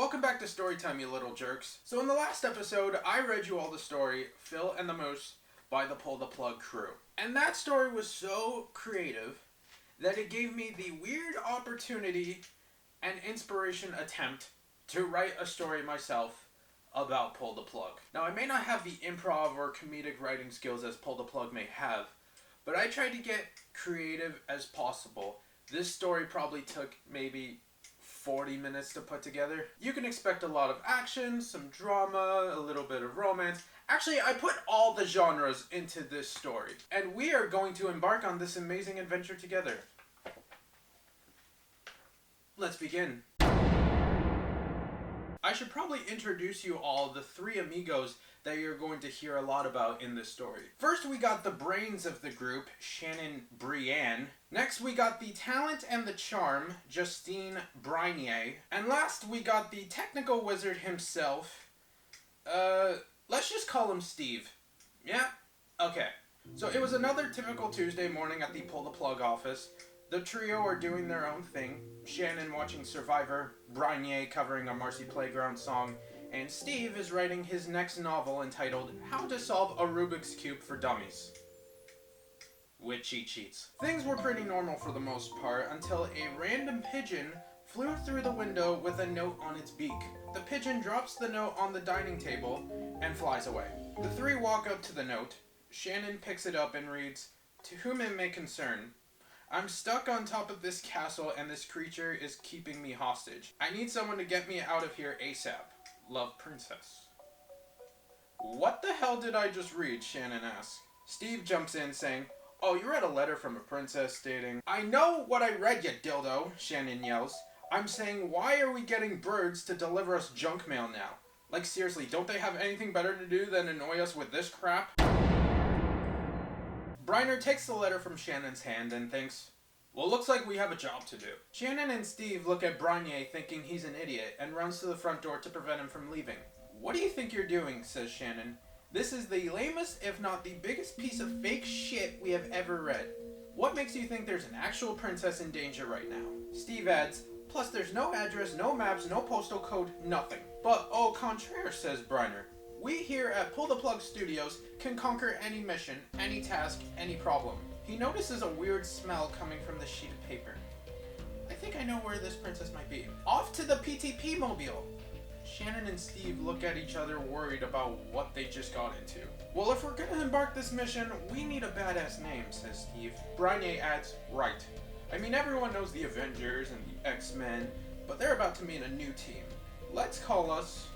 Welcome back to Storytime, you little jerks. So in the last episode, I read you all the story, Phil and the Moose, by the Pull the Plug crew. And that story was so creative that it gave me the weird opportunity and inspiration attempt to write a story myself about Pull the Plug. Now, I may not have the improv or comedic writing skills as Pull the Plug may have, but I tried to get creative as possible. This story probably took maybe 40 minutes to put together. You can expect a lot of action, some drama, a little bit of romance. Actually, I put all the genres into this story, and we are going to embark on this amazing adventure together. Let's begin. I should probably introduce you all the three amigos that you're going to hear a lot about in this story. First, we got the brains of the group, Shannon Brienne. Next, we got the talent and the charm, Justine Brinier. And last, we got the technical wizard himself. Let's just call him Steve. Yeah? Okay. So it was another typical Tuesday morning at the Pull the Plug office. The trio are doing their own thing. Shannon watching Survivor, Brinier covering a Marcy Playground song, and Steve is writing his next novel entitled How to Solve a Rubik's Cube for Dummies. With cheat sheets. Things were pretty normal for the most part until a random pigeon flew through the window with a note on its beak. The pigeon drops the note on the dining table and flies away. The three walk up to the note. Shannon picks it up and reads, "To whom it may concern, I'm stuck on top of this castle and this creature is keeping me hostage. I need someone to get me out of here ASAP. Love, Princess." "What the hell did I just read?" Shannon asks. Steve jumps in saying, "Oh, you read a letter from a princess stating..." "I know what I read, you dildo," Shannon yells. "I'm saying, why are we getting birds to deliver us junk mail now? Like, seriously, don't they have anything better to do than annoy us with this crap?" Briner takes the letter from Shannon's hand and thinks, "Well, looks like we have a job to do." Shannon and Steve look at Brinier thinking he's an idiot and runs to the front door to prevent him from leaving. "What do you think you're doing?" says Shannon. "This is the lamest, if not the biggest piece of fake shit we have ever read. What makes you think there's an actual princess in danger right now?" Steve adds, "Plus there's no address, no maps, no postal code, nothing." "But au contraire," says Briner. "We here at Pull the Plug Studios can conquer any mission, any task, any problem." He notices a weird smell coming from the sheet of paper. "I think I know where this princess might be. Off to the PTP mobile." Shannon and Steve look at each other worried about what they just got into. "Well, if we're gonna embark this mission, we need a badass name," says Steve. Brinier adds, "Right. I mean, everyone knows the Avengers and the X-Men, but they're about to meet a new team. Let's call us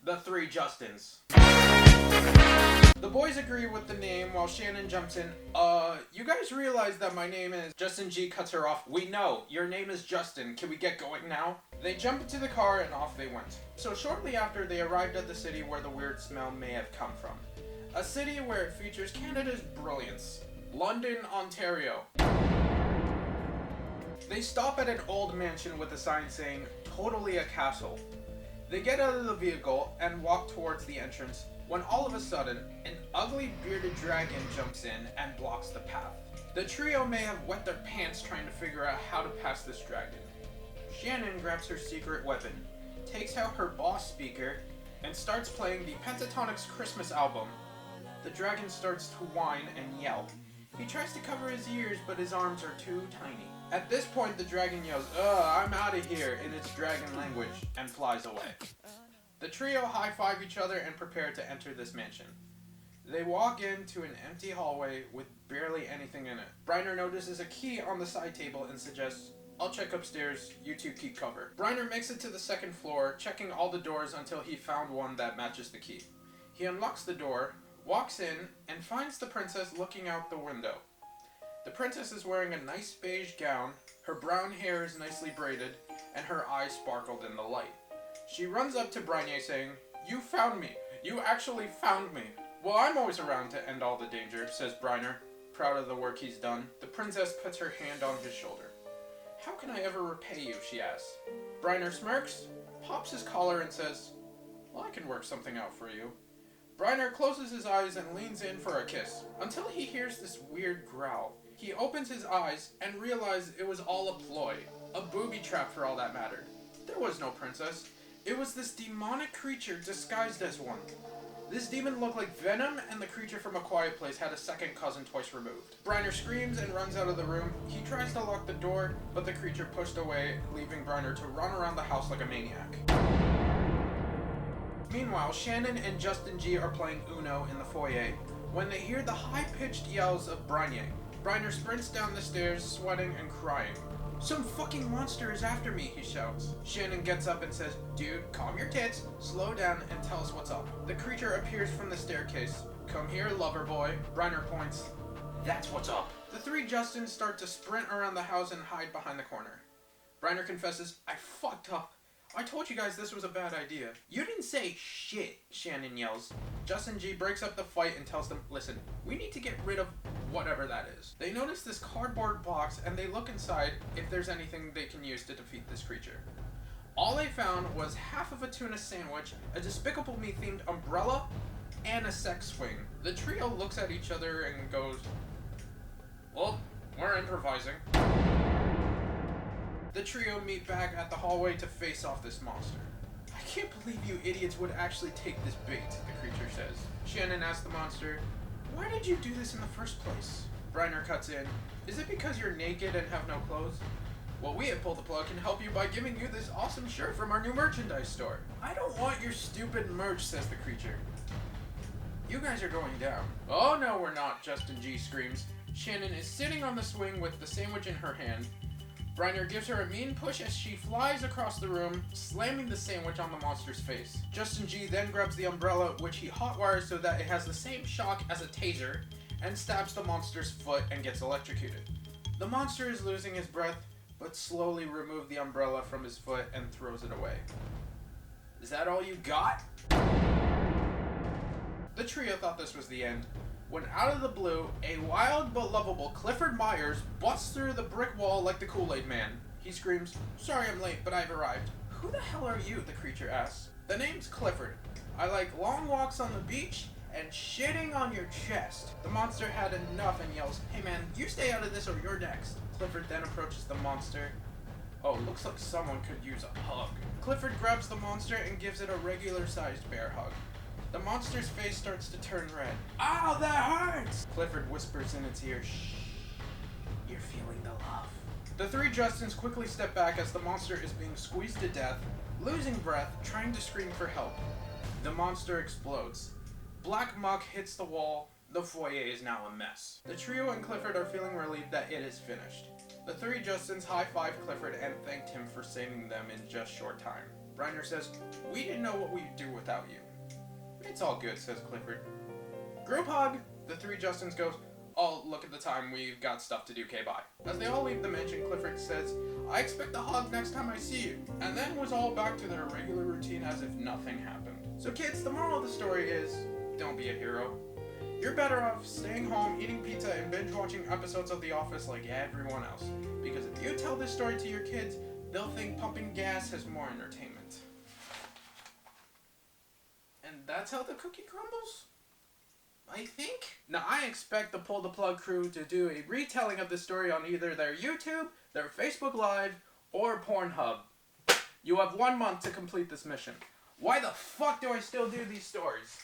the Three Justins." The boys agree with the name while Shannon jumps in. You guys realize that my name is..." Justin G cuts her off. "We know. Your name is Justin. Can we get going now?" They jump into the car and off they went. So shortly after, they arrived at the city where the weird smell may have come from. A city where it features Canada's brilliance. London, Ontario. They stop at an old mansion with a sign saying, "Totally a castle." They get out of the vehicle and walk towards the entrance when all of a sudden, an ugly bearded dragon jumps in and blocks the path. The trio may have wet their pants trying to figure out how to pass this dragon. Shannon grabs her secret weapon, takes out her Boss speaker, and starts playing the Pentatonix Christmas album. The dragon starts to whine and yell. He tries to cover his ears, but his arms are too tiny. At this point, the dragon yells, "Ugh, I'm out of here," in its dragon language, and flies away. The trio high-five each other and prepare to enter this mansion. They walk into an empty hallway with barely anything in it. Briner notices a key on the side table and suggests, "I'll check upstairs, you two keep cover." Briner makes it to the second floor, checking all the doors until he found one that matches the key. He unlocks the door, walks in, and finds the princess looking out the window. The princess is wearing a nice beige gown, her brown hair is nicely braided, and her eyes sparkled in the light. She runs up to Brinier saying, "You found me. You actually found me." "Well, I'm always around to end all the danger," says Briner, proud of the work he's done. The princess puts her hand on his shoulder. "How can I ever repay you?" she asks. Briner smirks, pops his collar and says, "Well, I can work something out for you." Briner closes his eyes and leans in for a kiss, until he hears this weird growl. He opens his eyes and realizes it was all a ploy, a booby trap for all that mattered. There was no princess. It was this demonic creature disguised as one. This demon looked like Venom, and the creature from A Quiet Place had a second cousin twice removed. Briner screams and runs out of the room. He tries to lock the door, but the creature pushed away, leaving Briner to run around the house like a maniac. Meanwhile, Shannon and Justin G are playing Uno in the foyer when they hear the high-pitched yells of Briner. Briner sprints down the stairs, sweating and crying. "Some fucking monster is after me," he shouts. Shannon gets up and says, "Dude, calm your tits, slow down, and tell us what's up." The creature appears from the staircase. "Come here, lover boy." Briner points. "That's what's up." The three Justins start to sprint around the house and hide behind the corner. Briner confesses, "I fucked up. I told you guys this was a bad idea." "You didn't say shit," Shannon yells. Justin G breaks up the fight and tells them, "Listen, we need to get rid of whatever that is." They notice this cardboard box and they look inside if there's anything they can use to defeat this creature. All they found was half of a tuna sandwich, a Despicable Me themed umbrella, and a sex swing. The trio looks at each other and goes, "Well, we're improvising." The trio meet back at the hallway to face off this monster. "I can't believe you idiots would actually take this bait," the creature says. Shannon asks the monster, "Why did you do this in the first place?" Briner cuts in, "Is it because you're naked and have no clothes? Well, we at Pull the Plug can help you by giving you this awesome shirt from our new merchandise store." "I don't want your stupid merch," says the creature. "You guys are going down." "Oh no, we're not," Justin G screams. Shannon is sitting on the swing with the sandwich in her hand. Briner gives her a mean push as she flies across the room, slamming the sandwich on the monster's face. Justin G then grabs the umbrella, which he hotwires so that it has the same shock as a taser, and stabs the monster's foot and gets electrocuted. The monster is losing his breath, but slowly removes the umbrella from his foot and throws it away. "Is that all you got?" The trio thought this was the end, when out of the blue, a wild but lovable Clifford Myers busts through the brick wall like the Kool-Aid Man. He screams, "Sorry I'm late, but I've arrived." "Who the hell are you?" the creature asks. "The name's Clifford. I like long walks on the beach and shitting on your chest." The monster had enough and yells, "Hey man, you stay out of this or you're next." Clifford then approaches the monster. "Oh, looks like someone could use a hug." Clifford grabs the monster and gives it a regular-sized bear hug. The monster's face starts to turn red. "Ow, that hurts!" Clifford whispers in its ear, "Shh, you're feeling the love." The three Justins quickly step back as the monster is being squeezed to death, losing breath, trying to scream for help. The monster explodes. Black muck hits the wall. The foyer is now a mess. The trio and Clifford are feeling relieved that it is finished. The three Justins high-fived Clifford and thanked him for saving them in just short time. Briner says, "We didn't know what we'd do without you." "It's all good," says Clifford. "Group hug!" The three Justins goes, "Oh, look at the time, we've got stuff to do, okay, bye." As they all leave the mansion, Clifford says, "I expect a hug next time I see you," and then was all back to their regular routine as if nothing happened. So kids, the moral of the story is, don't be a hero. You're better off staying home, eating pizza, and binge-watching episodes of The Office like everyone else. Because if you tell this story to your kids, they'll think pumping gas has more entertainment. And that's how the cookie crumbles? I think? Now, I expect the Pull the Plug crew to do a retelling of this story on either their YouTube, their Facebook Live, or Pornhub. You have 1 month to complete this mission. Why the fuck do I still do these stories?